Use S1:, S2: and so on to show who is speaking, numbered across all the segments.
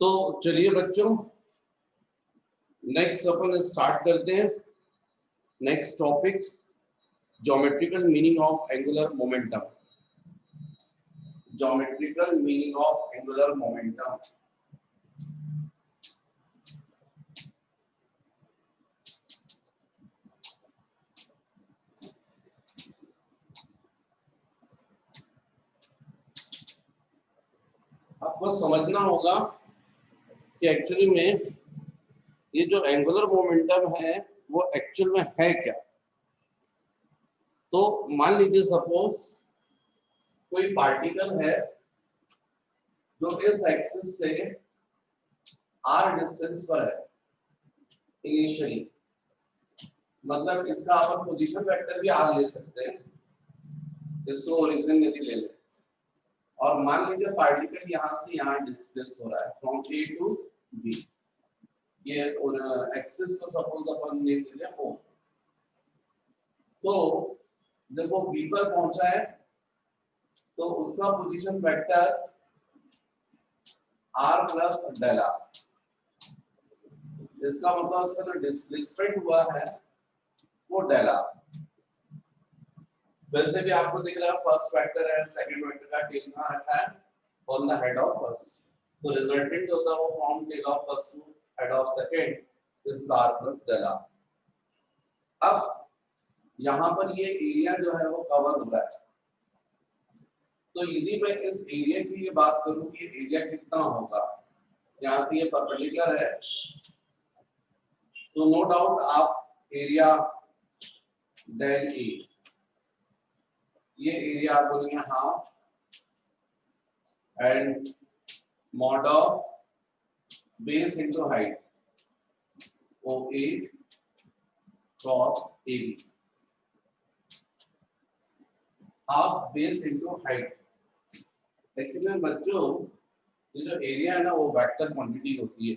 S1: तो चलिए बच्चों, नेक्स्ट अपन स्टार्ट करते हैं। Next topic, geometrical meaning of angular momentum. Geometrical meaning of angular momentum. आपको समझना होगा कि एक्चुअली में ये जो एंगुलर मोमेंटम है वो एक्चुअल में है क्या। तो मान लीजिए सपोज कोई पार्टिकल है जो इस एक्सिस से आर डिस्टेंस पर है इनिशियली, मतलब इसका अपन पोजीशन वेक्टर भी आर ले सकते हैं, इसको ओरिजिन यदि ले लें। और मान लीजिए पार्टिकल यहाँ से यहाँ डिस्प्लेस हो रहा है फ्रॉम ए टू बी। ये एक्सिस को सपोज अपन ले लेते हैं ओ। तो जब वो बी पर पहुंचा है तो उसका position vector R plus del R. इसका मतलब उसका जो डिस्प्लेसमेंट हुआ है वो डेल आर। वैसे भी आपको दिख रहा है फर्स्ट वेक्टर है, सेकंड वेक्टर का टेल कहां रखा है, on the head of first. तो रिजल्टेंट जो होता है वो from tail of first to head of second, this is R plus del R. अब यहाँ पर ये एरिया जो है वो कवर हो रहा है। तो यदि मैं इस एरिया की ये बात करूं कि एरिया कितना होगा, यहाँ से ये परपेंडिकुलर है, तो नो डाउट आप एरिया डेल ए, ये एरिया आप बोलेंगे half and mod of base into height O A cross A B, half base into height. Actually में बच्चों ये जो एरिया है ना वो वेक्टर क्वांटिटी होती है।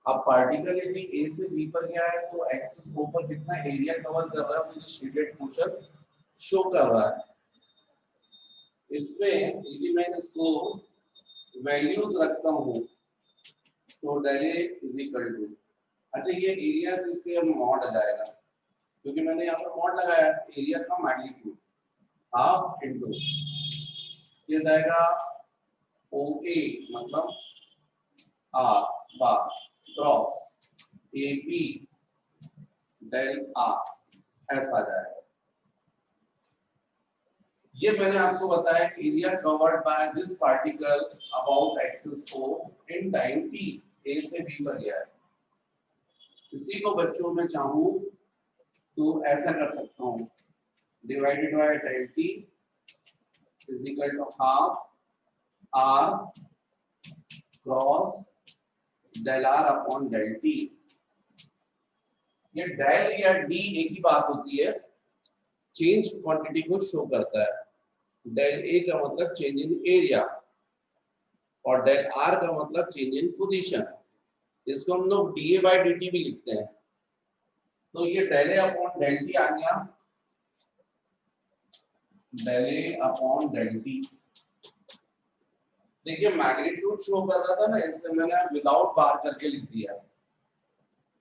S1: अब पार्टिकल यदि ए से बी पर गया है तो एक्सिस ओ पर कितना एरिया कवर कर रहा है मुझे शेडेड पोर्शन शो कर रहा है। इसमें यदि मैं इसको वैल्यूज रखता हूँ तो del A is equal to, अच्छा ये एरिया तो इसके अब मॉड आ जाएगा क्योंकि मैंने यहाँ पर मॉड लगाया एरिया का मैग्नीट्यूड हाफ इनटू ये जाएगा ओ ए मतलब R bar cross A B del R, ऐसा आ जाएगा। ये मैंने आपको बताया area covered by this particle about axis O in time t, a से b पर गया है। इसी को बच्चों में चाहूं तो ऐसा कर सकता हूं, divided by del t is equal to half r cross del r upon del t। ये डेल या d एक ही बात होती है, चेंज क्वांटिटी को शो करता है। डेल ए का मतलब चेंज इन एरिया और डेल आर का मतलब चेंज इन पोजीशन। इसको हम लोग डीए बाय डीटी भी लिखते हैं। तो ये del A upon del T आ गया, del A upon del T. देखिए मैग्नीट्यूड शो कर रहा था ना, इसलिए मैंने विदाउट बार करके लिख दिया।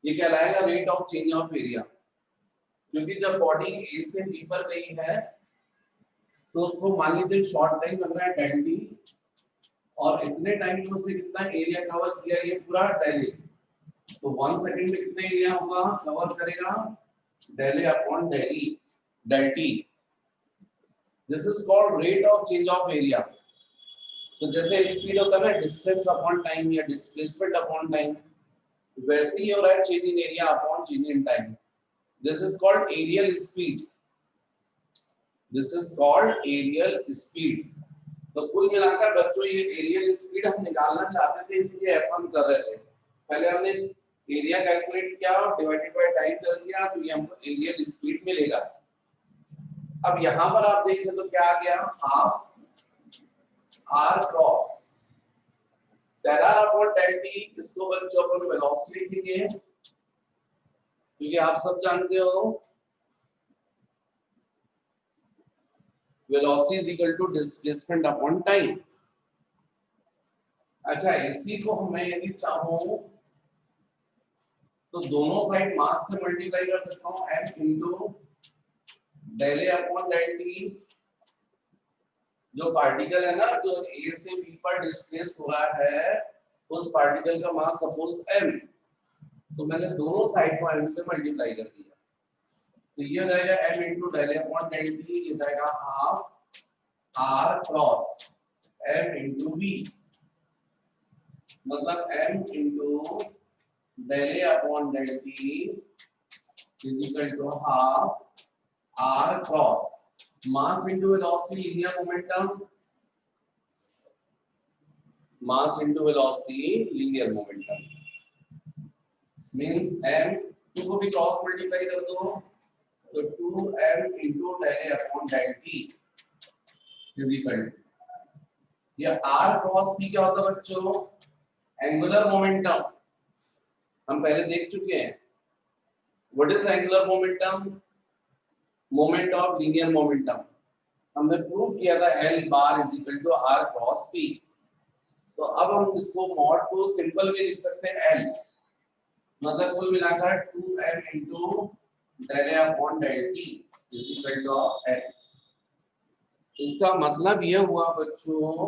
S1: ये कहलाएगा rate of change of area, क्योंकि जब बॉडी ए से बी पर गई है तो उसको मान लीजिए शॉर्ट टाइम लग रहा है डेल टी, और इतने टाइम में उसने कितना एरिया कवर किया, ये पूरा डेल ए। तो 1 सेकंड में कितना एरिया होगा कवर करेगा, del A upon del T. This is called rate of change of area. तो जैसे स्पीड होता है ना डिस्टेंस अपॉन टाइम या डिस्प्लेसमेंट अपॉन टाइम, वैसे ही हो रहा है change in area upon change in time. This is called areal speed. This is called areal speed. तो कुल मिलाकर बच्चों ये एरियल स्पीड हम निकालना चाहते थे, इसलिए ऐसा हम कर रहे थे। पहले हमने एरिया कैलकुलेट किया और डिवाइडेड बाय टाइम कर दिया, तो ये हमको एरियल स्पीड मिलेगा। अब यहाँ पर आप देखें तो क्या आ गया, half R cross del R upon del T. इसको बच्चों अपन वेलोसिटी लिखेंगे क्योंकि आप सब जानते हो velocity is equal to displacement upon time, अच्छा इसी को मैं यदि चाहूं तो दोनों साइड मास से मल्टीप्लाई कर सकता हूं, m into del A upon del T. जो पार्टिकल है ना जो ए से बी पर डिस्प्लेस हो रहा है उस पार्टिकल का मास सपोज m, तो मैंने दोनों साइड को m से मल्टीप्लाई कर दिया, तो ये हो जाएगा m into del A upon del T, ये जाएगा half r cross m into b, मतलब m into del A upon del T is equal to half r cross mass into velocity linear momentum, mass into velocity linear momentum means m, 2 को भी cross multiply कर दो तो 2m into del A upon del T is equal to, ये r cross p क्या होता है बच्चों, एंगुलर मोमेंटम। हम पहले देख चुके हैं what is angular momentum, moment of linear momentum. हमने प्रूव किया था L bar is equal to R cross P। तो अब हम इसको मॉड को सिंपल में लिख सकते हैं L, मतलब कुल मिलाकर 2m into del A upon del T is equal to L। इसका मतलब यह हुआ बच्चों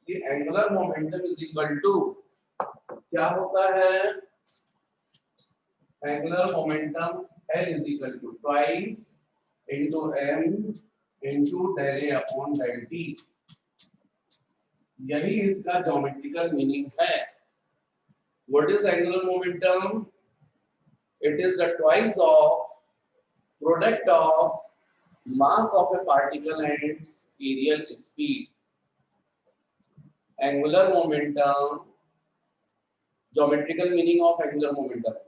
S1: कि angular momentum is equal to क्या होता है, angular momentum L is equal to twice into m into del a upon del t। यही इसका ज्योमेट्रिकल मीनिंग है। What is angular momentum? It is the twice of product of mass of a particle and its areal speed। Angular momentum, geometrical meaning of angular momentum,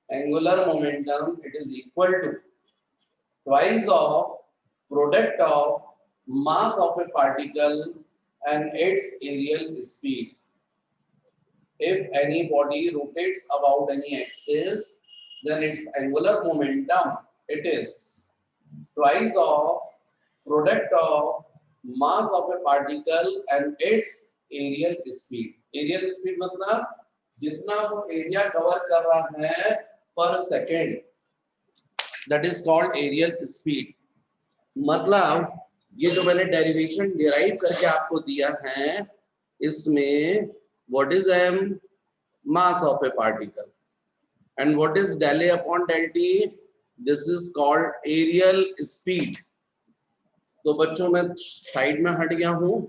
S1: angular momentum it is equal to twice of product of mass of a particle and its areal speed। If any body rotates about any axis, then its angular momentum it is twice of product of mass of a particle and its areal speed। Areal speed मतलब जितना वो area cover कर रहा है पर second, that is called aerial speed। मतलब ये जो मैंने डेरिवेशन डिराइव करके आपको दिया है इसमें what is m, mass of a particle, and what is del A upon del T, this is called areal speed. तो बच्चों मैं साइड में हट गया हूं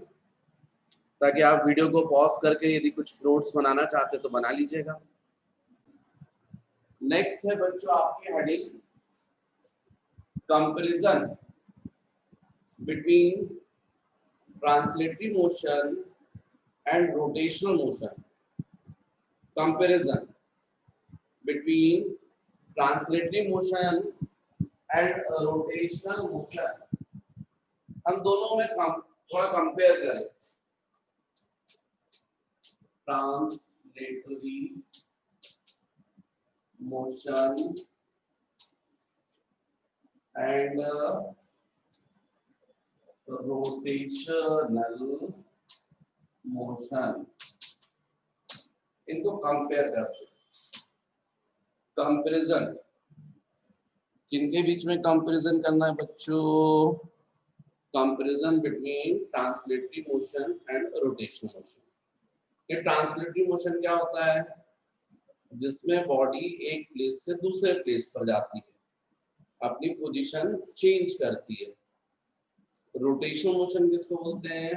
S1: ताकि आप वीडियो को पॉज करके यदि कुछ नोट्स बनाना चाहते तो बना लीजिएगा। नेक्स्ट है बच्चों आपकी heading comparison between translatory motion and rotational motion। Comparison between translatory motion and rotational motion। हम दोनों में थोड़ा कंपेयर करें। Translatory motion and rotational motion, इनको कंपेयर करते हैं। कंपैरिजन किनके बीच में कंपैरिजन करना है बच्चों, comparison between translatory motion and rotational motion. ये ट्रांसलेटरी मोशन क्या होता है, जिसमें बॉडी एक प्लेस से दूसरे प्लेस पर जाती है, अपनी पोजीशन चेंज करती है। रोटेशनल मोशन किसको बोलते हैं,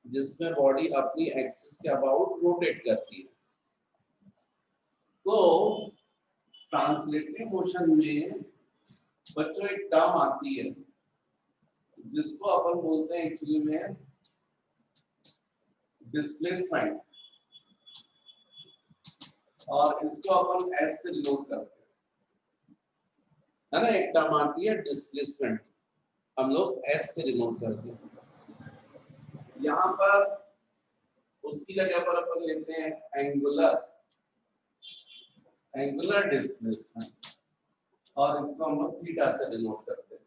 S1: जिसमें बॉडी अपनी एक्सिस के अबाउट रोटेट करती है। तो ट्रांसलेटरी मोशन में बच्चों एक टर्म आती है जिसको अपन बोलते हैं एक्चुअली में डिस्प्लेसमेंट, और इसको अपन एस से डिनोट करते हैं, है ना। एक टर्म आती है डिस्प्लेसमेंट, हम लोग एस से डिनोट करते हैं। यहाँ पर उसकी जगह पर अपन लेते हैं एंगुलर डिस्प्लेसमेंट, और इसको हम लोग थीटा से डिनोट करते हैं।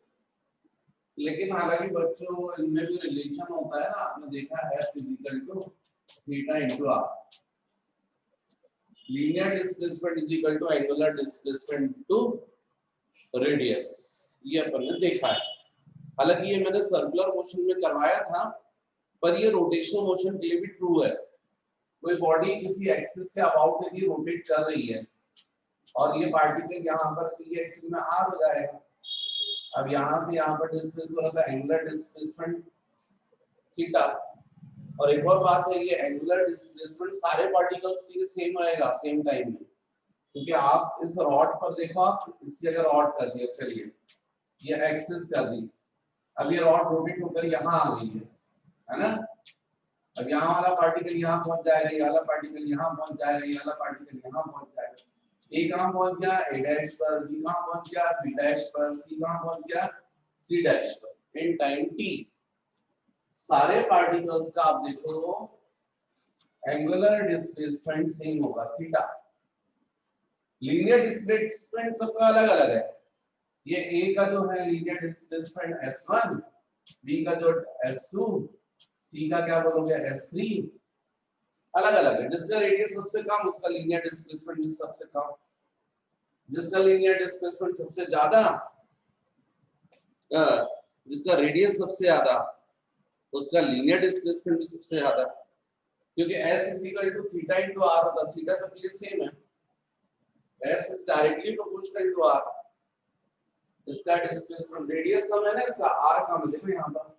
S1: लेकिन हालांकि बच्चों इनमें भी रिलेशन होता है ना, आपने देखा S equal to theta into R, linear displacement is equal to angular displacement to radius. ये अपन ने देखा है। हालांकि ये मैंने सर्कुलर मोशन में करवाया था, पर ये रोटेशनल मोशन के लिए भी ट्रू है। कोई बॉडी किसी एक्सिस के अबाउट में भी रोटेट कर रही है और ये पार्टिकल यहाँ पर ये एक्चुअली में आर हो जाएगा। अब यहाँ से यहाँ पर डिस्प्लेस हो रहा था एंगुलर डिस्प्लेसमेंट थीटा। और एक और बात है, ये एंगुलर डिस्प्लेसमेंट सारे पार्टिकल्स के लिए सेम रहेगा सेम टाइम में, क्योंकि आप इस रॉड पर देखो, आप इसकी अगर रॉड कर दिया, चलिए ये एक्सिस कर दी, अब ये रॉड रोटेट होकर यहाँ आ गई है ना। अब यहाँ वाला पार्टिकल यहाँ पहुंच जाएगा, ये वाला पार्टिकल यहाँ पहुंच जाएगा, ये वाला पार्टिकल यहाँ पहुंच जाएगा। ए कहाँ पहुंच गया, ए डैश पर, बी कहाँ पहुंच गया, बी डैश पर, सी कहाँ पहुंच गया, सी डैश पर। इन टाइम टी सारे पार्टिकल्स का आप देखो एंगुलर डिस्प्लेसमेंट सेम होगा थीटा। लीनियर डिस्प्लेसमेंट सबका अलग अलग है। ये ए का जो है लीनियर डिस्प्लेसमेंट s1, बी का जो s2, सी का क्या बोलोगे s3, अलग अलग है। जिसका रेडियस सबसे कम उसका लीनियर डिस्प्लेसमेंट भी सबसे कम, जिसका लीनियर डिस्प्लेसमेंट सबसे ज्यादा, जिसका रेडियस सबसे ज्यादा उसका लीनियर डिस्प्लेसमेंट भी सबसे ज्यादा, क्योंकि s is equal to theta into r होता है। थीटा सबके लिए सेम है, s is directly proportional to r। इसका डिस्प्लेसमेंट रेडियस कम है ना, इसका r कम है। देखो यहाँ पर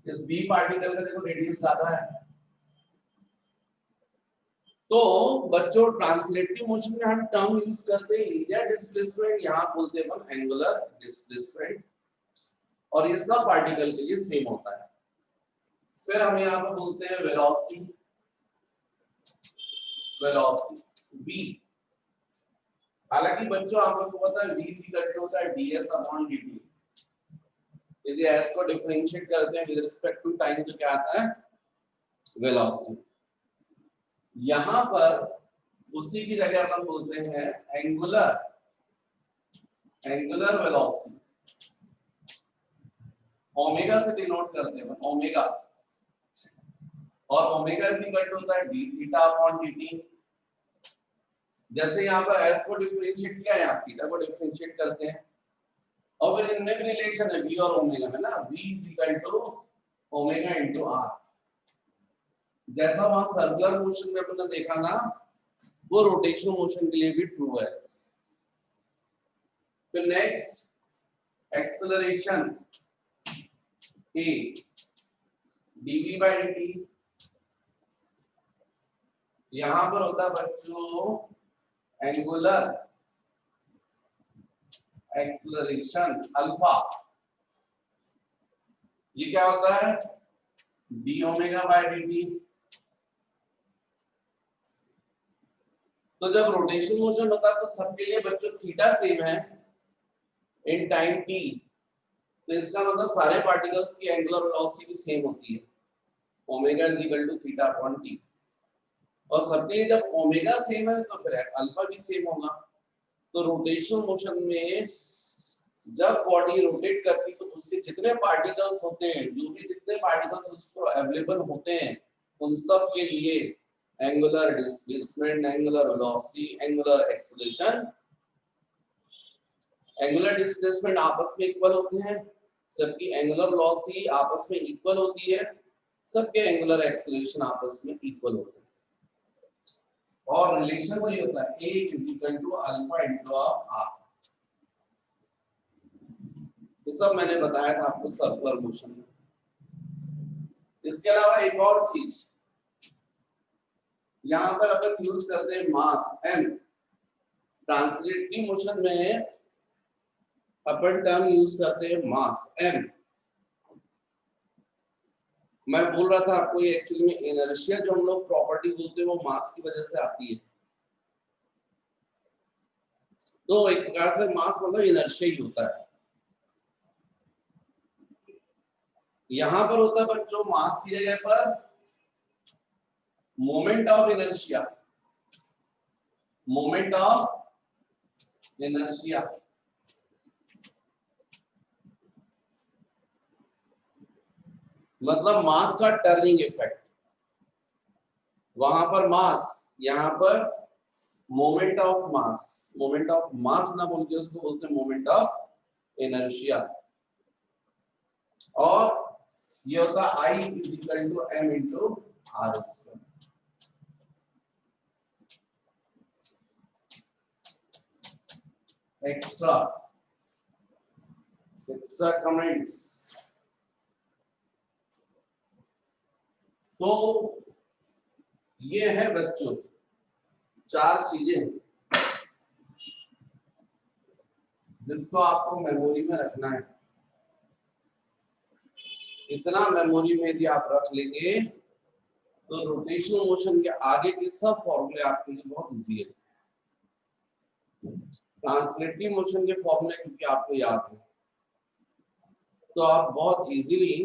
S1: इस b पार्टिकल का देखो रेडियस ज्यादा है। तो बच्चों ट्रांसलेटिव मोशन में हम टर्म यूज करते हैं लीनियर डिस्प्लेसमेंट, यहाँ बोलते हैं हम एंगुलर डिस्प्लेसमेंट, और ये सब पार्टिकल के लिए सेम होता है। फिर हम यहाँ पर बोलते हैं वेलोसिटी, वेलोसिटी v। हालांकि बच्चों आप लोगों को पता है v इक्वल टू होता है ds अपॉन dt। यदि s को डिफरेंशिएट करते हैं विद रिस्पेक्ट टू टाइम तो क्या आता है, वेलोसिटी। यहाँ पर उसी की जगह अपन बोलते हैं एंगुलर, एंगुलर वेलोसिटी, ओमेगा से डिनोट करते हैं ओमेगा, और ओमेगा इज इक्वल टू होता है d थीटा अपॉन dt। जैसे यहाँ पर s को डिफरेंशिएट किया, यहाँ थीटा को डिफरेंशिएट करते हैं, और फिर इनमें भी रिलेशन है v और ओमेगा में ना, v is equal to omega into r। जैसा वहां सर्कुलर मोशन में अपने देखा ना, वो रोटेशनल मोशन के लिए भी ट्रू है। फिर next acceleration a dv by dt, यहां पर होता है बच्चों एंगुलर एक्सेलरेशन अल्फा। ये क्या होता है, d ओमेगा बाय dt। तो जब रोटेशन मोशन होता है तो सबके लिए बच्चों थीटा सेम है इन टाइम t, तो इसका मतलब सारे पार्टिकल्स की एंगुलर वेलोसिटी भी सेम होती है, omega is equal to theta upon t। और सबके लिए जब ओमेगा सेम है तो फिर अल्फा भी सेम होगा। तो रोटेशनल मोशन में जब बॉडी रोटेट करती है तो उसके जितने पार्टिकल्स होते हैं, जो भी जितने पार्टिकल्स उसको अवेलेबल होते हैं, उन सब के लिए angular displacement, angular velocity, angular acceleration, angular displacement आपस में इक्वल होते हैं, सबकी एंगुलर वेलोसिटी आपस में इक्वल होती है, सबके एंगुलर एक्सेलरेशन आपस में इक्वल होते हैं, और रिलेशन वही होता है a is equal to alpha into r। ये सब मैंने बताया था आपको सर्कुलर मोशन में। इसके अलावा एक और चीज यहाँ पर अपन यूज करते हैं मास m। ट्रांसलेटिव मोशन में अपन टर्म यूज करते हैं मास m। मैं बोल रहा था आपको ये एक्चुअली में इनर्शिया जो हम लोग प्रॉपर्टी बोलते हैं वो मास की वजह से आती है। तो एक प्रकार से मास मतलब इनर्शिया ही होता है। यहां पर होता है बच्चों मास की जगह पर moment of inertia, moment of inertia. मतलब मास का टर्निंग इफेक्ट। वहां पर मास, यहाँ पर moment of mass. Moment of mass ना बोल के उसको बोलते हैं मोमेंट ऑफ इनर्शिया। और ये होता है I is equal to m into R square. Extra comments. तो ये है बच्चों 4 चीजें जिसको आपको मेमोरी में रखना है। इतना मेमोरी में यदि आप रख लेंगे तो रोटेशनल मोशन के आगे के सब फॉर्मूले आपके लिए बहुत इजी है। ट्रांसलेटिव मोशन के फॉर्मूले क्योंकि आपको याद है तो आप बहुत इजीली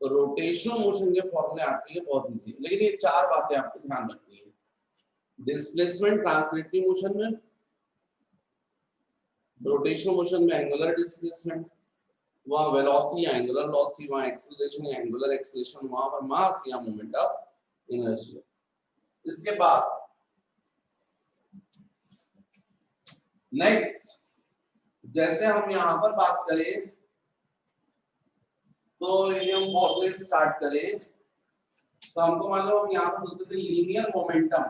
S1: रोटेशनल मोशन के फॉर्मूले आपके लिए बहुत इजी है। लेकिन ये 4 बातें आपको ध्यान रखनी है। डिस्प्लेसमेंट ट्रांसलेटिव मोशन में, रोटेशनल मोशन में एंगुलर डिस्प्लेसमेंट, वहां वेलोसिटी या एंगुलर वेलोसिटी, वहां एक्सीलरेशन या एंगुलर एक्सीलरेशन, वहां पर मास या मोमेंट ऑफ इनर्शिया। इसके बाद नेक्स्ट, जैसे हम यहां पर बात करें तो ये हम फॉर्मूले स्टार्ट करें तो हमको मालूम हम यहां पर बोलते थे लीनियर मोमेंटम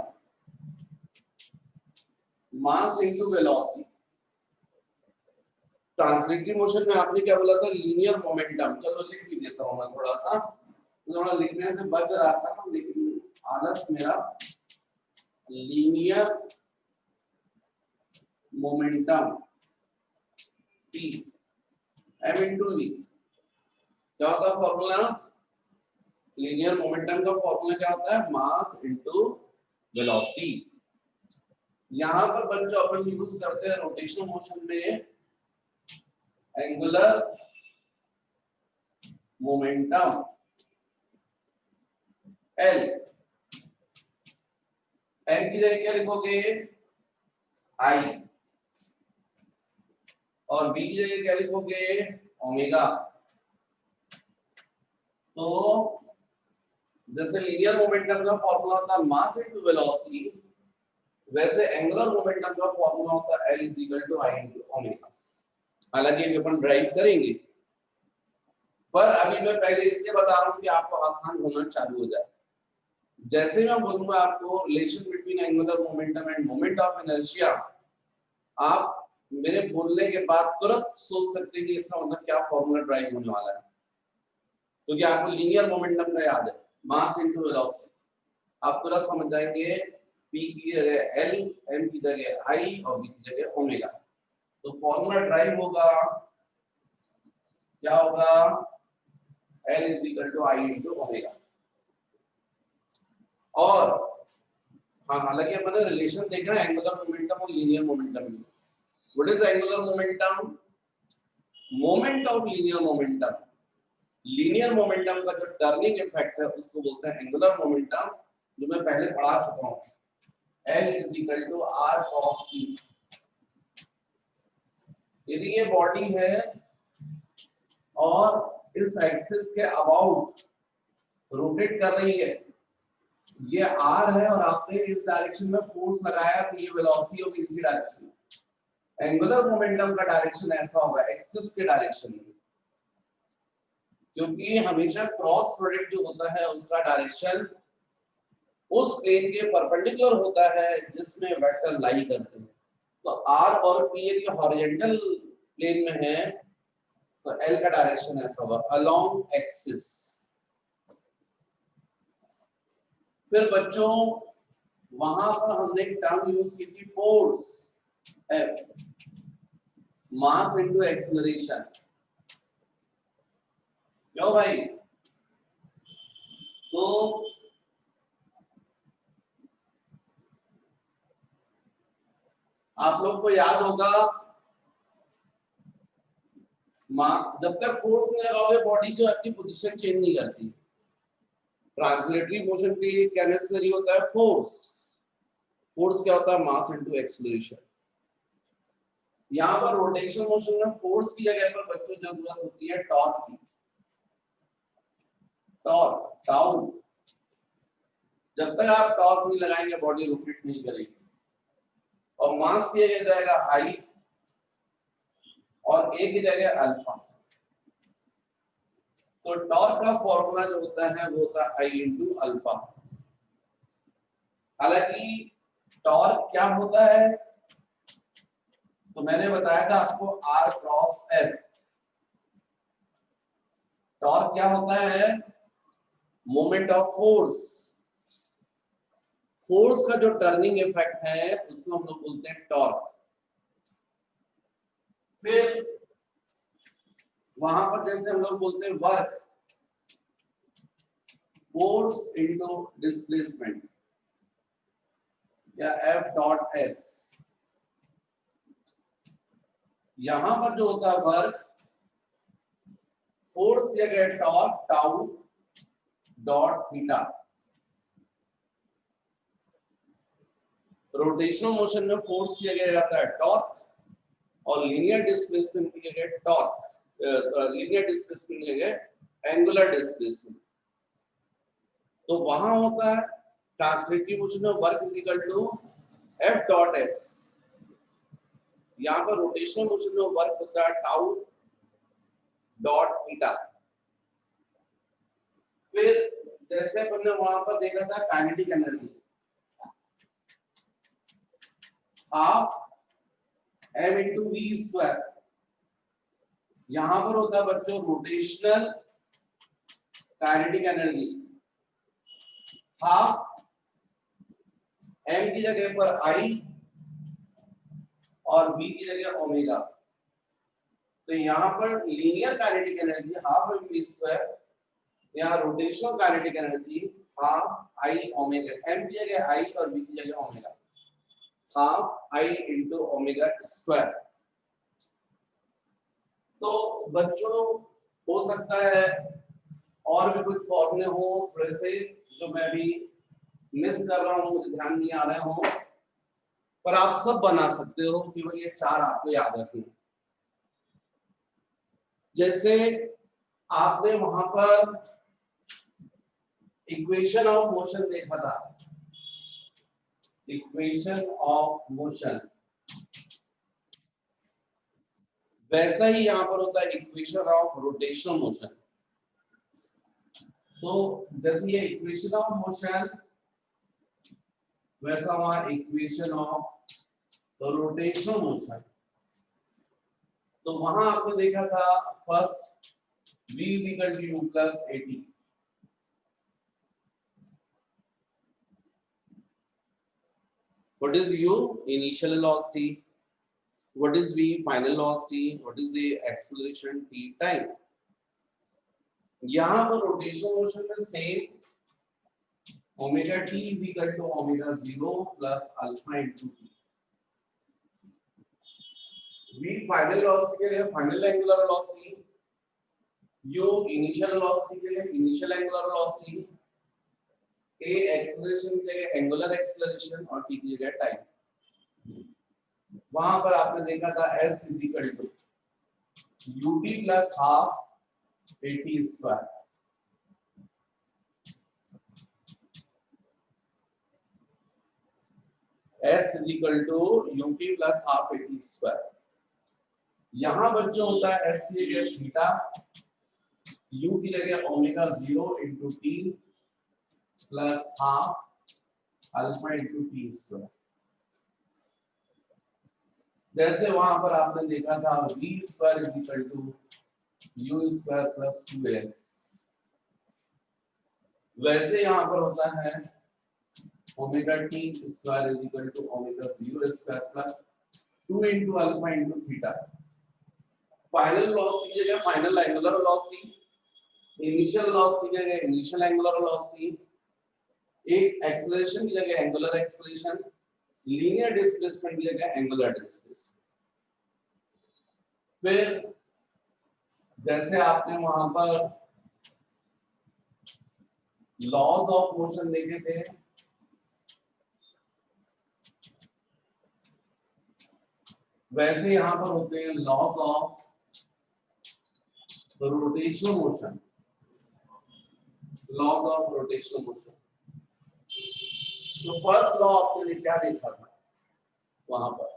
S1: मास इनटू वेलोसिटी। ट्रांसलेटिव मोशन में आपने क्या बोला था? Linear momentum. चलो लिख भी देता हूं मैं थोड़ा सा, थोड़ा लिखने से बच रहा था लेकिन आलस मेरा। Linear momentum P m into V। क्या होता है फॉर्मूला? लीनियर मोमेंटम का फॉर्मूला क्या होता है? Mass into velocity. यहां पर बच्चों अपन यूज करते हैं रोटेशनल मोशन में एंगुलर मोमेंटम L। M की जगह क्या लिखोगे? I। और V की जगह क्या लिखोगे? ओमेगा। तो जैसे लीनियर मोमेंटम का फॉर्मूला होता है मास इनटू वेलोसिटी, वैसे एंगुलर मोमेंटम का फॉर्मूला होता है L is equal to I into omega. हालांकि ये अपन ड्राइव करेंगे पर अभी मैं पहले इसलिए बता रहा हूं कि आपको आसान होना चालू हो जाए। जैसे मैं बोलूंगा आपको relation between angular momentum end moment of inertia, आप मेरे बोलने के बाद तुरंत सोच सकते हैं कि इसका मतलब क्या फॉर्मूला ड्राइव होने वाला है, क्योंकि आपको लीनियर मोमेंटम का याद है मास इनटू वेलोसिटी। आप पूरा समझ जाएंगे P की जगह L, M की जगह I और V की जगह ओमेगा। तो फॉर्मूला ड्राइव होगा, क्या होगा? L is equal to I into omega. और हाँ, हालांकि अपन ने रिलेशन देखा है एंगुलर मोमेंटम और लीनियर मोमेंटम में। What is angular momentum? Moment of linear momentum. Linear momentum का जो टर्निंग इफेक्ट है उसको बोलते हैं एंगुलर मोमेंटम, जो मैं पहले पढ़ा चुका हूं। L is equal to R cos T। यदि ये बॉडी है और इस एक्सिस के अबाउट रोटेट कर रही है, ये R है और आपने इस डायरेक्शन में फोर्स लगाया तो ये वेलोसिटी होगी इसी डायरेक्शन में। एंगुलर मोमेंटम का डायरेक्शन ऐसा होगा एक्सिस के डायरेक्शन में, क्योंकि हमेशा क्रॉस प्रोडक्ट जो होता है उसका डायरेक्शन उस प्लेन के परपेंडिकुलर होता है जिसमें वेक्टर लाई करते हैं। तो R और P यदि हॉरिजॉन्टल प्लेन में है तो L का डायरेक्शन ऐसा होगा अलोंग एक्सिस। फिर बच्चों वहां पर हमने एक टर्म यूज की थी फोर्स F, मास इनटू एक्सीलरेशन। क्यों भाई? तो आप लोग को याद होगा जब तक फोर्स नहीं लगाओगे बॉडी जो अपनी पोजीशन चेंज नहीं करती। ट्रांसलेटरी मोशन के लिए क्या नेसेसरी होता है? फोर्स। फोर्स क्या होता है? Mass into acceleration. यहाँ पर रोटेशनल मोशन में फोर्स की जगह पर बच्चों जरूरत होती है टॉर्क की। Torque, tau. जब तक आप टॉर्क नहीं लगाएंगे बॉडी रोटेट नहीं करेगी। और मास किया जाएगा आई और ए की जगह अल्फा। तो टॉर्क का फॉर्मूला जो होता है वो होता है आई इंटू अल्फा। हालांकि टॉर्क क्या होता है तो मैंने बताया था आपको आर क्रॉस एफ। टॉर्क क्या होता है? Moment of force. फोर्स का जो टर्निंग इफेक्ट है उसको हम लोग बोलते हैं टॉर्क। फिर वहां पर जैसे हम लोग बोलते हैं वर्क, फोर्स इनटू डिस्प्लेसमेंट या एफ डॉट एस। यहां पर जो होता है वर्क, फोर्स दिया गया torque tau dot theta. Rotational motion में फोर्स किया गया जाता है टॉर्क और लीनियर डिस्प्लेसमेंट किया गया टॉर्क, लीनियर डिस्प्लेसमेंट किया गया एंगुलर डिस्प्लेसमेंट। तो वहां होता है ट्रांसलेटिव मोशन में work is equal to F dot S. यहां पर रोटेशनल मोशन में वर्क होता है टाउ डॉट थीटा। फिर जैसे हमने वहां पर देखा था kinetic energy half m into V square. यहां पर होता है बच्चों rotational kinetic energy half m की जगह पर i और v की जगह ओमेगा। तो यहां पर linear kinetic energy half m v square, यहाँ rotational kinetic energy half i omega. m की जगह i और v की जगह omega, half i into omega square. तो बच्चों हो सकता है और भी कुछ फॉर्मूले हो थोड़े से जो मैं भी मिस कर रहा हूं, मुझे ध्यान नहीं आ रहे हो, पर आप सब बना सकते हो, केवल ये चार आपको याद रखने। जैसे आपने वहां पर इक्वेशन ऑफ मोशन देखा था, इक्वेशन ऑफ मोशन, वैसा ही यहां पर होता है इक्वेशन ऑफ रोटेशनल मोशन। तो जैसे ये इक्वेशन ऑफ मोशन वैसा वहां इक्वेशन ऑफ रोटेशनल मोशन। तो वहां आपने देखा था first v is equal to u plus at। What is u? Initial velocity. What is v? Final velocity. What is the acceleration t time? यहाँ पर rotational motion में same omega t is equal to omega 0 plus alpha into t। v final velocity के लिए final angular velocity, u initial velocity के लिए initial angular velocity, a acceleration की जगह angular acceleration और t की जगह टाइम। वहां पर आपने देखा था s is equal to ut plus half at square। s is equal to ut plus half at square। यहां बच्चों होता है s की जगह थीटा, u की जगह omega 0 into t plus half alpha into t square. जैसे वहां पर आपने देखा था v square is equal to u square plus 2x, वैसे यहां पर होता है omega t square is equal to omega 0 square plus 2 into alpha into theta. Final velocity की जगह final angular velocity, initial velocity की जगह इनिशियल एंगुलर वेलोसिटी, एक एक्सेलरेशन की जगह एंगुलर एक्सेलरेशन, लीनियर डिस्प्लेसमेंट की जगह एंगुलर डिस्प्लेसमेंट। फिर जैसे आपने वहां पर लॉज ऑफ मोशन देखे थे, वैसे यहां पर होते हैं laws of rotational motion, laws of rotational motion. तो फर्स्ट लॉ आपने क्या देखा था वहां पर?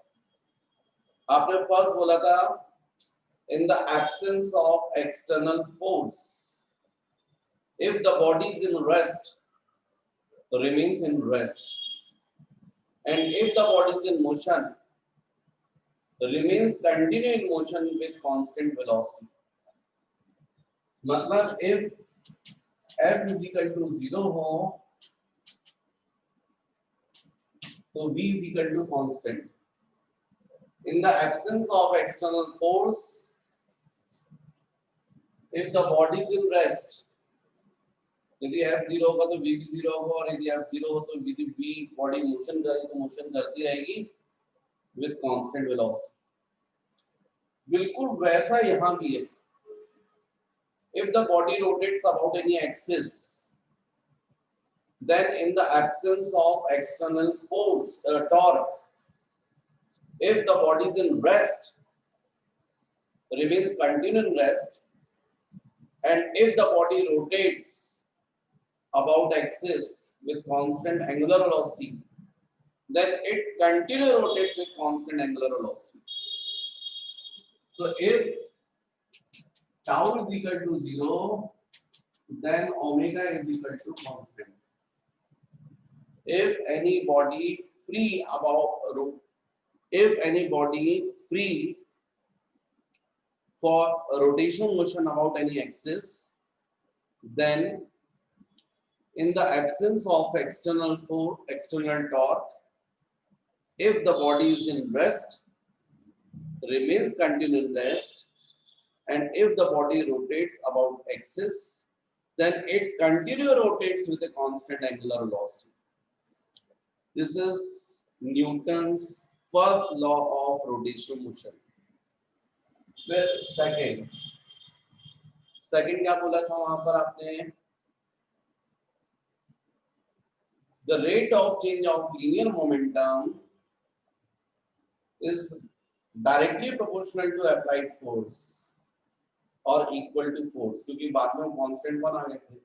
S1: आपने फर्स्ट बोला था in the absence of external force, if the body is in rest, remains in rest, and if the body is in motion, remains continue in motion with constant velocity. मतलब if f is equal to 0 हो तो v is equal to constant. In the absence of external force, if the body is in rest, यदि f 0 होगा तो v भी 0 होगा, और यदि f 0 हो तो यदि v बॉडी मोशन करे तो मोशन करती रहेगी विद कांस्टेंट वेलोसिटी। बिल्कुल वैसा यहां भी है। if the body rotates about any axis, then in the absence of external force, torque, if the body is in rest, remains continuous in rest, and if the body rotates about axis with constant angular velocity, then it continue rotate with constant angular velocity. So if tau is equal to 0, then omega is equal to constant. If any body free for rotational motion about any axis, then in the absence of external torque, if the body is in rest, remains continuous in rest, and if the body rotates about axis, then it continually rotates with a constant angular velocity. This is Newton's first law of rotational motion. फिर second क्या बोला था वहां पर आपने? The rate of change of linear momentum is directly proportional to applied force or equal to force, क्योंकि बाद में कांस्टेंट बन आ गए थे।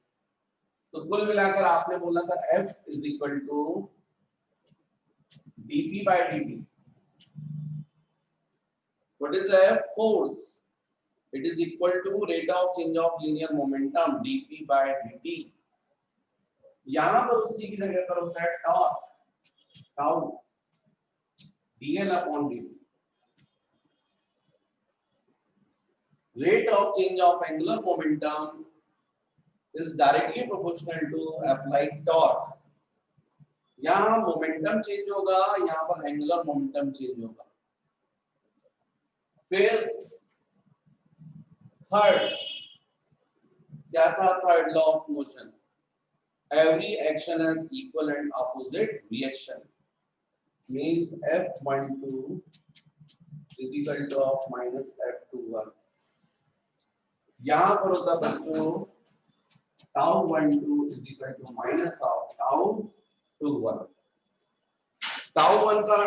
S1: तो कुल मिलाकर आपने बोला था F is equal to dp by dt. What is F? Force. It is equal to rate of change of linear momentum dp by dt. यहाँ पर उसी की जगह पर होता है torque, tau, dl upon dt. Rate of change of angular momentum is directly proportional to applied torque. यहाँ momentum change होगा, यहाँ पर एंगुलर मोमेंटम चेंज होगा। फिर थर्ड क्या था? Third law of motion, every action has equal and opposite reaction, means F12 is equal to of minus F21. यहाँ पर होता बच्चों tau 12 is equal to minus of tau 21. tau 1 का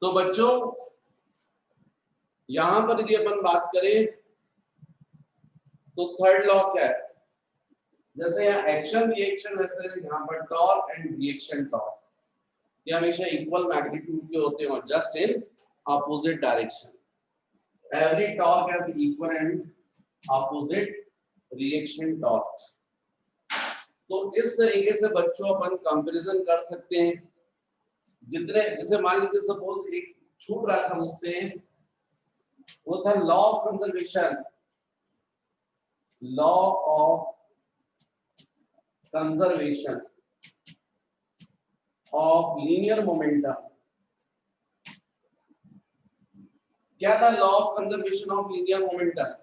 S1: तो बच्चों यहां पर यदि अपन बात करें तो थर्ड लॉ क्या है? जैसे यहाँ एक्शन रिएक्शन, वैसे यहाँ पर टॉर्क एंड रिएक्शन टॉर्क ये हमेशा इक्वल मैग्नीट्यूड के होते हैं, just in opposite direction. Every torque has equal and opposite reaction torque. तो इस तरीके से बच्चों अपन कंपैरिजन कर सकते हैं. जितने जैसे मान लीजिए सपोज एक छूट रहा था मुझसे, वो था law of conservation, law of conservation of linear momentum. क्या था law of conservation of linear momentum?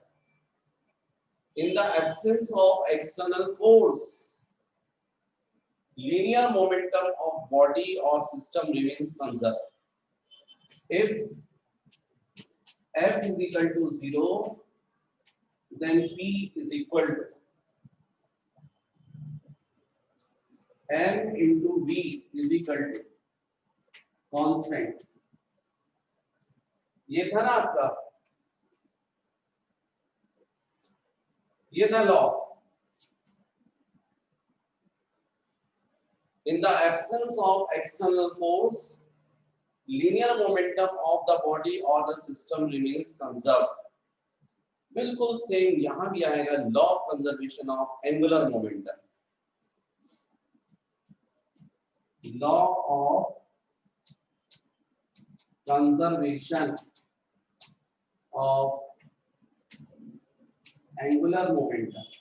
S1: In the absence of external force, linear momentum of body or system remains conserved. If F is equal to 0, then P is equal to m into v is equal to constant. ये था ना आपका, ये था law. In the absence of external force, linear momentum of the body or the system remains conserved। बिल्कुल same यहां भी आएगा, law of conservation of angular momentum. Law of conservation of angular momentum.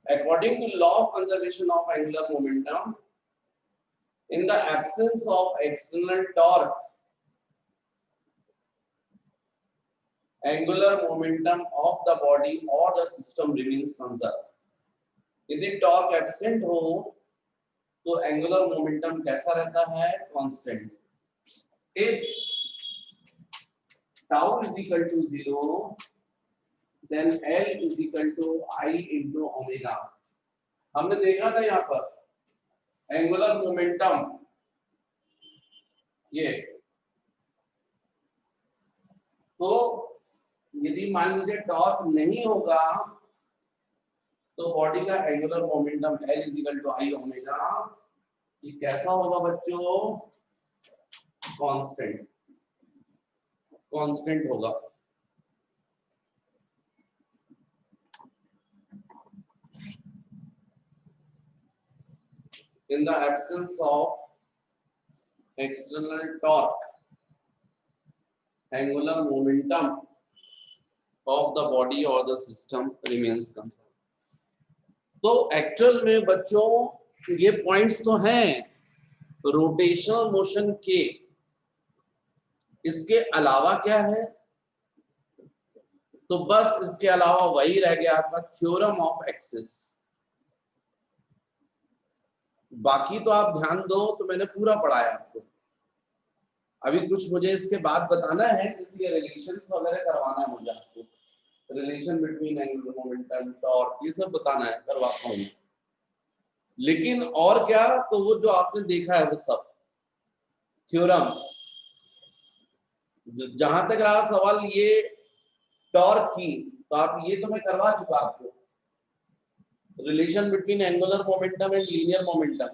S1: According to law of conservation of angular momentum, in the absence of external torque, angular momentum of the body or the system remains conserved। यदि torque absent हो तो angular momentum कैसा रहता है? Constant. If tau is equal to 0 then L is equal to I into omega। हमने देखा था यहाँ पर एंगुलर मोमेंटम, ये तो यदि मान लीजिए टॉर्क नहीं होगा तो बॉडी का angular momentum L is equal to I omega, ये कैसा होगा बच्चों? कांस्टेंट, कांस्टेंट होगा। In the absence of external torque, angular momentum of the body or the system remains constant। तो एक्चुअल में बच्चों ये पॉइंट्स तो हैं रोटेशनल मोशन के, इसके अलावा क्या है? तो बस इसके अलावा वही रह गया आपका थ्योरम ऑफ एक्सिस। बाकी तो आप ध्यान दो तो मैंने पूरा पढ़ाया आपको। अभी कुछ मुझे इसके बाद बताना है, इसलिए रिलेशंस वगैरह करवाना है मुझे आपको, relation between angular momentum, torque, ये सब बताना है, करवाता हूँ। लेकिन और क्या, तो वो जो आपने देखा है वो सब थ्योरम्स। जहां तक रहा सवाल ये टॉर्क की, तो आप ये तो मैं करवा चुका आपको, relation between angular momentum and linear momentum,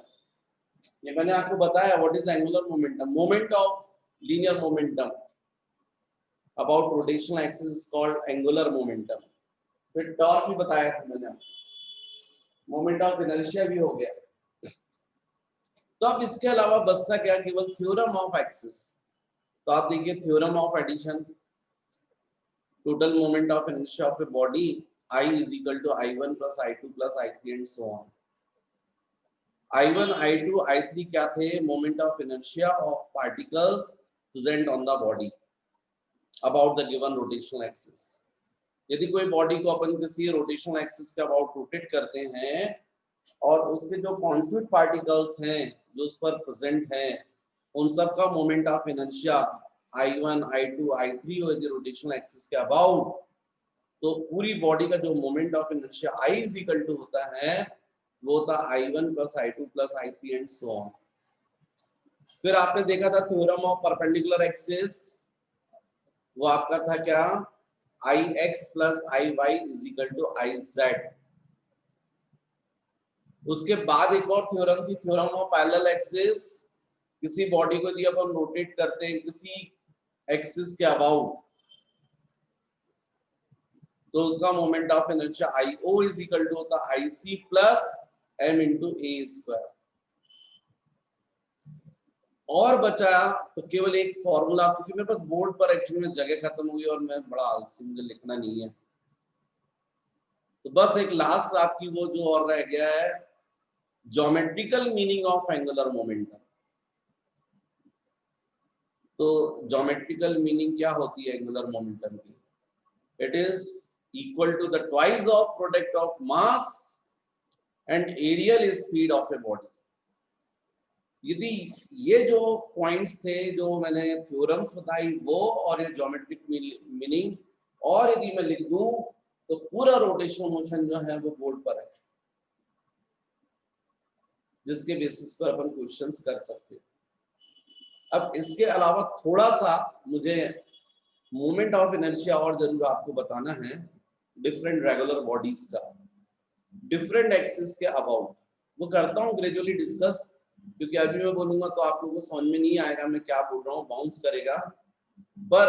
S1: ये मैंने आपको बताया। What is angular momentum? Moment of linear momentum about rotational axis is called angular momentum. फिर टॉर्क भी बताया था मैंने, मोमेंट ऑफ इनर्शिया भी हो गया। तो अब इसके अलावा बचता क्या? केवल थ्योरम ऑफ एक्सिस। तो आप देखिए theorem of addition, total moment of inertia of a body I is equal to I1 plus I2 plus I3 and so on। I1, I2, I3 क्या थे? Moment of inertia of particles present on the body about the given rotational axis. यदि कोई body को अपन किसी rotational axis के about rotate करते हैं और उसके जो कॉन्स्टिट्यूट पार्टिकल्स हैं जो उस पर प्रेजेंट हैं, उन सब का moment of inertia I1, I2, I3 हो यदि रोटेशनल एक्सिस के अबाउट, तो पूरी बॉडी का जो moment of inertia I is equal to होता है वो होता I1 plus I2 plus I3 and so on. फिर आपने देखा था थ्योरम ऑफ परपेंडिकुलर एक्सिस, वो आपका था क्या? Ix plus Iy is equal to Iz। उसके बाद एक और थ्योरम थी, थ्योरम ऑफ पैरेलल एक्सिस। किसी बॉडी को यदि अपन रोटेट करते हैं किसी एक्सिस के अबाउट, तो उसका moment of inertia IO is equal to होता है IC plus m into a square. और बचा तो केवल एक फॉर्मूला, क्योंकि मेरे पास बोर्ड पर एक्चुअली में जगह खत्म हुई और मैं बड़ा आलसी, मुझे लिखना नहीं है, तो बस एक लास्ट आपकी वो जो और रह गया है, geometrical meaning of angular momentum. तो ज्योमेट्रिकल मीनिंग क्या होती है एंगुलर मोमेंटम की? It is equal to the twice of product of mass and aerial speed of a body। यदि ये जो पॉइंट्स थे जो मैंने थ्योरम्स बताई वो और ये ज्योमेट्रिक मीनिंग, और यदि मैं लिख दूं तो पूरा रोटेशनल मोशन जो है वो बोर्ड पर है, जिसके बेसिस पर अपन क्वेश्चंस कर सकते हैं। अब इसके अलावा थोड़ा सा मुझे मोमेंट ऑफ इनर्शिया और जरूर आपको बताना है डिफरेंट रेगुलर बॉडीज का, डिफरेंट एक्सिस के अबाउट। वो करता हूँ ग्रेजुअली डिस्कस, क्योंकि अभी मैं बोलूंगा तो आप लोगों को समझ में नहीं आएगा मैं क्या बोल रहा हूँ, बाउंस करेगा। पर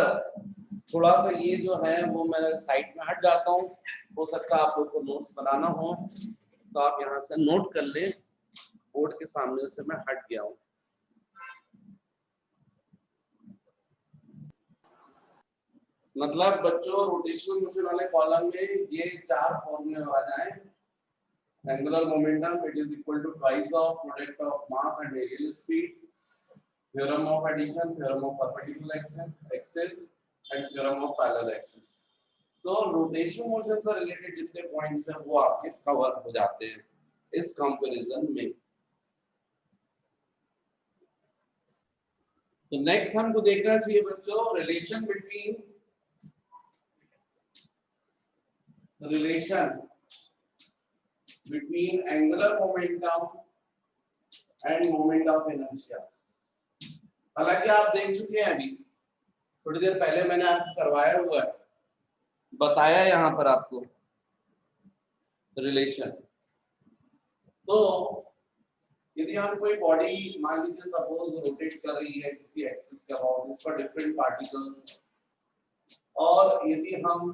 S1: थोड़ा सा ये जो है वो मैं साइड में हट जाता हूँ, हो सकता है आप लोग को नोट्स बनाना हो तो आप यहाँ से नोट कर ले, बोर्ड के सामने से मैं हट गया हूँ। मतलब बच्चों रोटेशनल मोशन वाले कॉलम में ये 4 फॉर्मूले आ जाए। Angular momentum it is equal to twice of product of mass and areal speed, theorem of addition, theorem of perpendicular axis and theorem of parallel axis. तो रोटेशनल मोशन से related जितने points हैं वो आपके कवर हो जाते हैं इस कंपैरिजन में। तो नेक्स्ट हमको देखना चाहिए बच्चों relation between angular momentum and moment of inertia। हालांकि आप देख चुके हैं, अभी थोड़ी देर पहले मैंने आपको करवाया हुआ है, बताया यहाँ पर आपको रिलेशन। तो यदि हम कोई बॉडी मान लीजिए सपोज रोटेट कर रही है किसी एक्सिस के अबाउट, इस पर डिफरेंट पार्टिकल्स, और यदि हम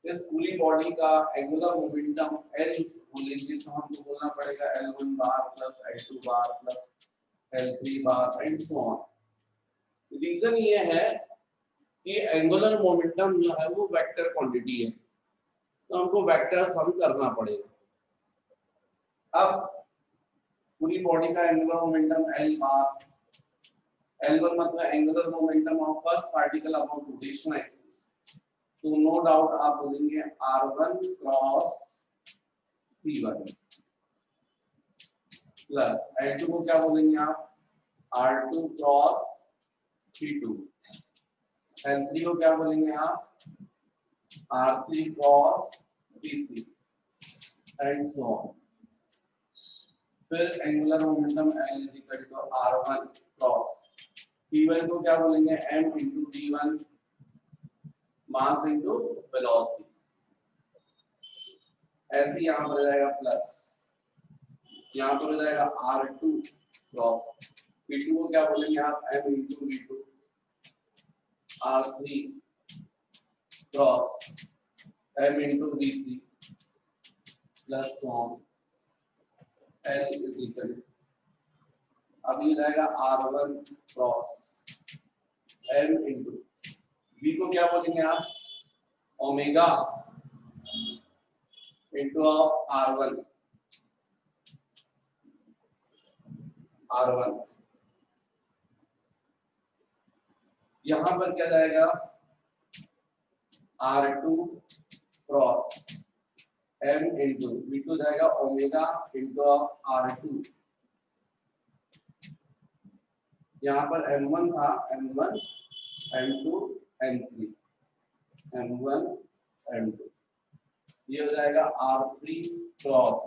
S1: इस पूरी बॉडी का एंगुलर मोमेंटम L बोलेंगे तो हमको बोलना पड़ेगा L1 bar plus L2 bar plus L3 bar and so on. Reason ये है कि एंगुलर मोमेंटम जो है वो वेक्टर क्वांटिटी है, तो हमको वेक्टर सम करना पड़ेगा। अब पूरी बॉडी का एंगुलर मोमेंटम L बार, L1 मतलब angular momentum of first particle about rotational axis, तो नो डाउट आप बोलेंगे R1 cross P1 plus L2 को क्या बोलेंगे आप R2 क्रॉस P2, L3 को क्या बोलेंगे आप R3 cross P3 and so on. फिर angular momentum L is equal to R1 cross P1 को क्या बोलेंगे M into D1 mass into velocity. ऐसे यहाँ पर हो जाएगा प्लस, यहाँ पर हो जाएगा R2 क्रॉस P2 को क्या बोलेंगे आप M into V2 R3 cross M into V3 plus L is equal, अब ये जाएगा R1 cross M into V को क्या बोलेंगे आप ओमेगा into R1 यहाँ पर क्या जाएगा R2 cross M into V2 जाएगा ओमेगा into R2, यहाँ पर M1 था M1 M2 M3 M1 M2, ये हो जाएगा R3 क्रॉस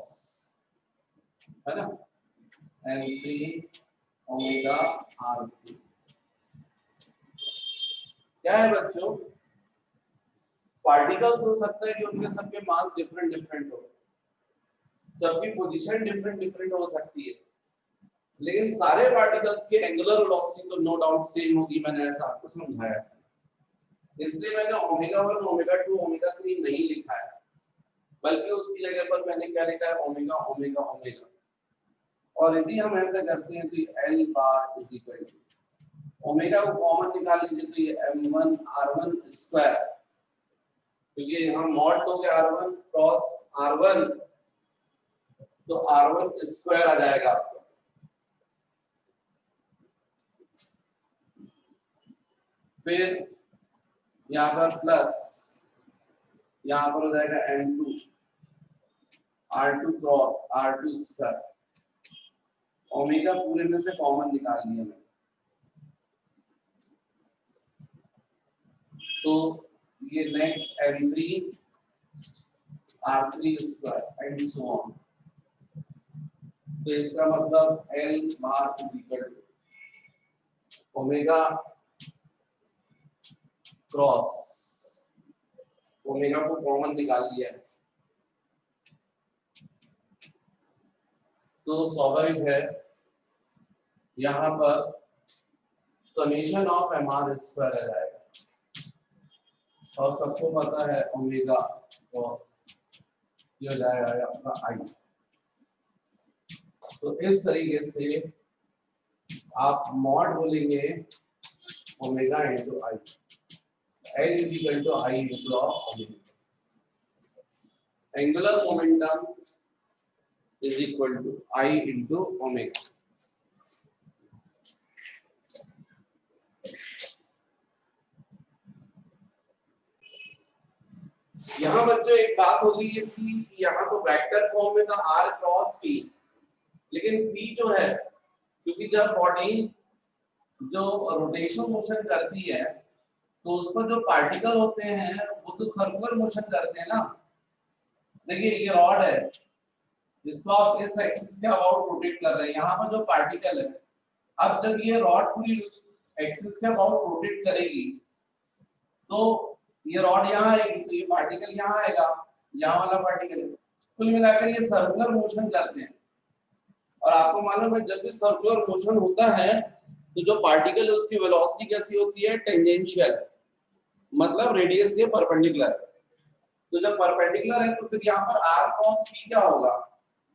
S1: है ना M3 ओमेगा R3। क्या है बच्चों, पार्टिकल्स हो सकता है कि उनके सबके मास डिफरेंट डिफरेंट हो, सबकी पोजीशन डिफरेंट डिफरेंट हो सकती है, लेकिन सारे पार्टिकल्स की एंगुलर वेलोसिटी तो नो डाउट सेम होगी। मैंने ऐसा आपको समझाया, इसलिए मैंने ओमेगा 1 ओमेगा 2 ओमेगा 3 नहीं लिखा है, बल्कि उसकी जगह पर मैंने क्या लिखा है ओमेगा ओमेगा ओमेगा। और यदि हम ऐसा करते हैं तो L bar is equal to omega को कॉमन निकाल लीजिए तो ये M1 R1 स्क्वायर, क्योंकि यहाँ मॉड लोगे R1 क्रॉस R1 तो R1 स्क्वायर आ जाएगा आपको। फिर यहाँ पर प्लस, यहाँ पर हो जाएगा M2 R2 cross R2 square, omega पूरे में से कॉमन निकाल लिया मैंने, तो ये next m3 r3 square and so on. तो इसका मतलब L bar is equal to omega cross, omega को कॉमन निकाल लिया है तो स्वाभाविक है यहाँ पर समेशन ऑफ mr स्क्वायर आ जाएगा और सबको पता है ओमेगा कॉस ये हो जाएगा आपका i। तो इस तरीके से आप मॉड बोलेंगे omega into I, L is equal to I into omega. Angular momentum is equal to I into omega. यहाँ बच्चों एक बात होगी कि यहाँ तो वेक्टर फॉर्म में था r क्रॉस p, लेकिन p जो है क्योंकि जब बॉडी जो रोटेशन मोशन करती है तो उस पर जो पार्टिकल होते हैं वो तो सर्कुलर मोशन करते हैं ना। देखिए ये रॉड है जिसको आप इस एक्सिस के अबाउट रोटेट कर रहे हैं, यहाँ पर जो पार्टिकल है, अब जब ये रॉड पूरी एक्सिस के अबाउट रोटेट करेगी तो ये रॉड यहाँ आएगी तो ये पार्टिकल यहाँ आएगा, यहाँ वाला पार्टिकल। कुल मिलाकर ये सर्कुलर मोशन करते हैं और आपको मालूम है जब भी सर्कुलर मोशन होता है तो जो पार्टिकल है उसकी वेलोसिटी कैसी होती है, टेंजेंशियल, मतलब रेडियस के परपेंडिकुलर। तो जब परपेंडिकुलर है तो फिर यहाँ पर r क्रॉस p क्या होगा,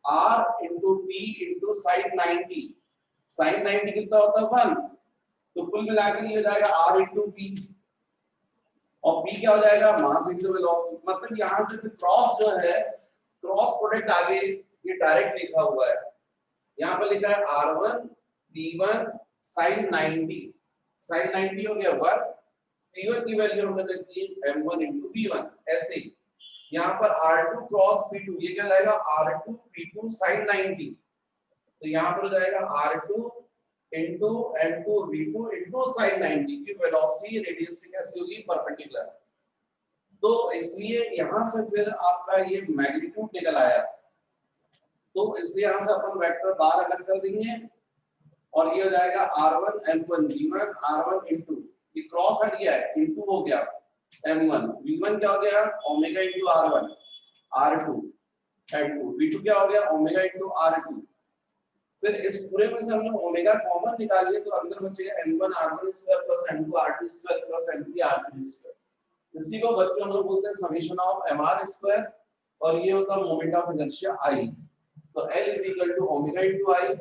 S1: r into p into sine 90। Sine 90 कितना होता है 1, तो कुल मिलाकर ये हो जाएगा r इंटू p और p क्या हो जाएगा, मास इंटू वेलोसिटी। मतलब यहाँ से क्रॉस जो है, क्रॉस प्रोडक्ट आगे ये डायरेक्ट लिखा हुआ है, यहाँ पर लिखा है r1 p1 sin 90, sin 90 हो गया 1, p1 की वैल्यू हमने रखी है m1 into p1। ऐसे यहाँ पर r2 क्रॉस p2 ये क्या जाएगा r2 p2 sin 90, तो यहाँ पर हो जाएगा r2 into m2 v2 into sin 90 की वेलोसिटी रेडियस से कैसी होगी, परपेंडिकुलर। तो इसलिए यहाँ से फिर आपका ये मैग्नीट्यूड निकल आया, तो इसलिए यहाँ से अपन वेक्टर बार अलग कर देंगे और ये हो जाएगा r1 m1 v1 r1 into ये क्रॉस हट गया है into हो गया m1 v1 क्या हो गया omega into r1 r2 m2 v2 क्या हो गया ओमेगा into r2। फिर इस पूरे में से हमने ओमेगा कॉमन निकाल लिया तो अंदर बचेगा m1 r1 square plus m2 r2 square plus m3 r3 square. इसी को बच्चों हम लोग बोलते हैं समेशन ऑफ mr स्क्वायर और ये होता है मोमेंट ऑफ इनर्शिया I। तो L is equal to omega into I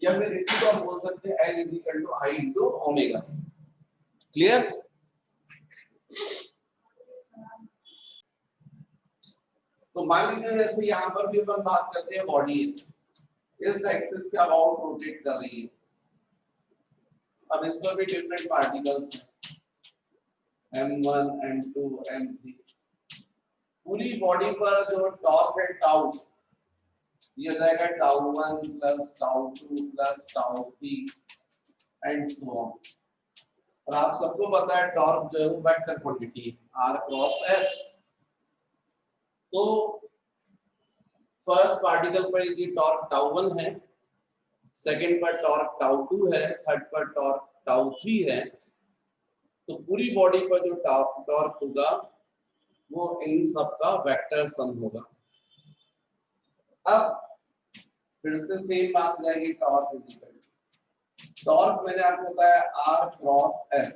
S1: या फिर इसी को हम बोल सकते हैं L is equal to I into omega. Clear? तो मान लीजिए जैसे यहाँ पर भी अपन बात करते हैं बॉडी इस एक्सिस के अबाउट रोटेट कर रही है, अब इस पर भी डिफरेंट पार्टिकल्स हैं m1 m2 m3। पूरी बॉडी पर जो टॉर्क है टाउ ये हो जाएगा tau 1 plus tau 2 plus tau 3 and so on. और आप सबको पता है टॉर्क जो है वो vector quantity r cross f। तो फर्स्ट पार्टिकल पर ये टॉर्क टाउ 1 है, सेकंड पर टॉर्क टाउ 2 है, थर्ड पर टॉर्क टाउ 3 है। तो पूरी बॉडी पर जो टॉर्क होगा वो इन सब का वेक्टर सम होगा। अब फिर से सेम बात हो जाएगी टॉर्क इज इक्वल टॉर्क मैंने आपको बताया r cross f,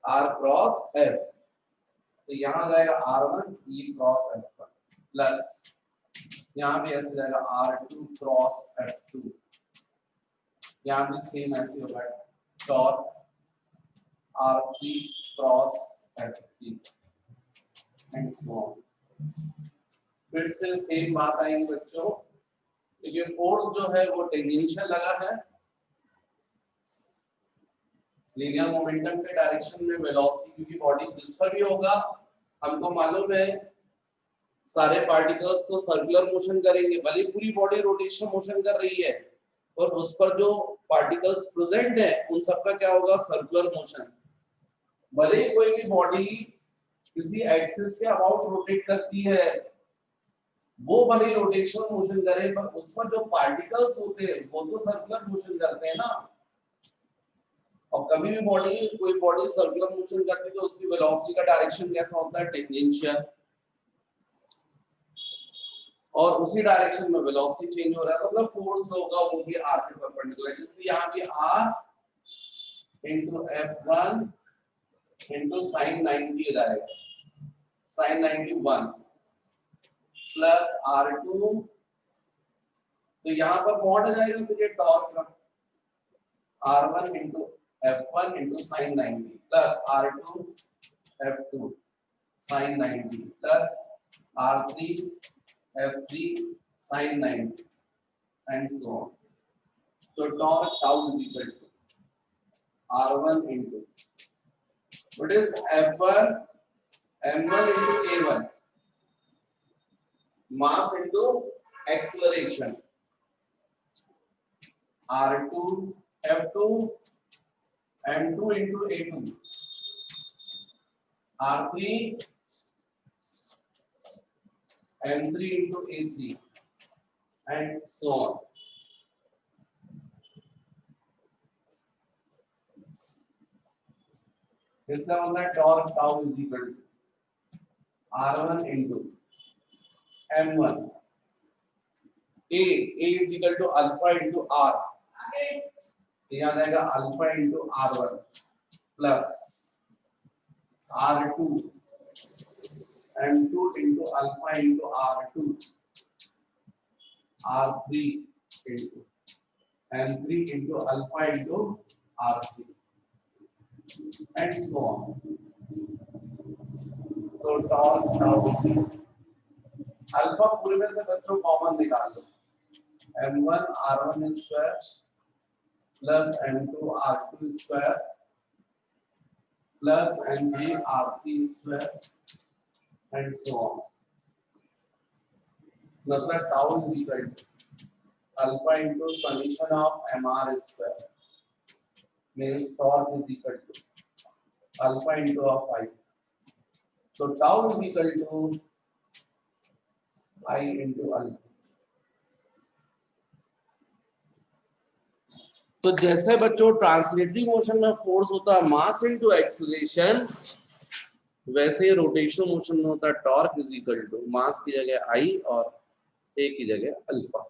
S1: r cross f। तो यहाँ जाएगा r1 e cross f1 plus यहाँ भी ऐसे जाएगा r2 क्रॉस f2, यहाँ भी सेम ऐसे होगा torque r3 cross f3 and so on. फिर से सेम बात आएगी बच्चों, क्योंकि फोर्स जो है वो टेंजेंशियल लगा है, लीनियर मोमेंटम के डायरेक्शन में वेलोसिटी क्योंकि बॉडी जिस पर भी होगा हमको मालूम है सारे पार्टिकल्स तो सर्कुलर मोशन करेंगे, भले पूरी बॉडी रोटेशन मोशन कर रही है और उस पर जो पार्टिकल्स प्रेजेंट है उन सबका क्या होगा सर्कुलर मोशन। भले ही कोई भी बॉडी किसी एक्सिस के अबाउट रोटेट करती है, वो भले रोटेशनल मोशन करे, पर उस पर जो पार्टिकल्स होते हैं वो तो सर्कुलर मोशन करते हैं ना। और कभी भी कोई बॉडी सर्कुलर मोशन करती है तो उसकी वेलोसिटी का डायरेक्शन कैसा होता है, टेंजेंशियल, और उसी डायरेक्शन में वेलोसिटी चेंज हो रहा है, मतलब फोर्स होगा वो भी r के परपेंडिकुलर। इसलिए यहाँ भी r into f1 into sin 90 हो जाएगा, sin 91 प्लस r2, तो यहाँ पर मॉड आ जाएगा तो ये टॉर्क का r1 into f1 into sin 90 plus r2 f2 sin 90 plus r3 f3 sin 90 and so on. So torque tau is equal to r1 into what is f1 m1 into a1 mass into acceleration, r2 f2 m2 into a2 r3 m3 into a3 and so on. इसका मतलब torque tau is equal to r1 into m1 a is equal to alpha into r, यहाँ जाएगा alpha into r1 plus r2 m2 into alpha into r2 r3 into m3 into alpha into r3 and so on. तो torque tau alpha पूरे में से बच्चों common निकाल लो, m1 r1 square plus m2 r2 square plus m3 r3 square and so on. मतलब tau is equal to alpha into summation of mr square means torque is equal to alpha into a phi. So tau is equal to I into alpha. तो जैसे बच्चों translatory motion में force होता है mass into acceleration, वैसे rotational motion में होता है torque is equal to mass की जगह I और A की जगह अल्फा।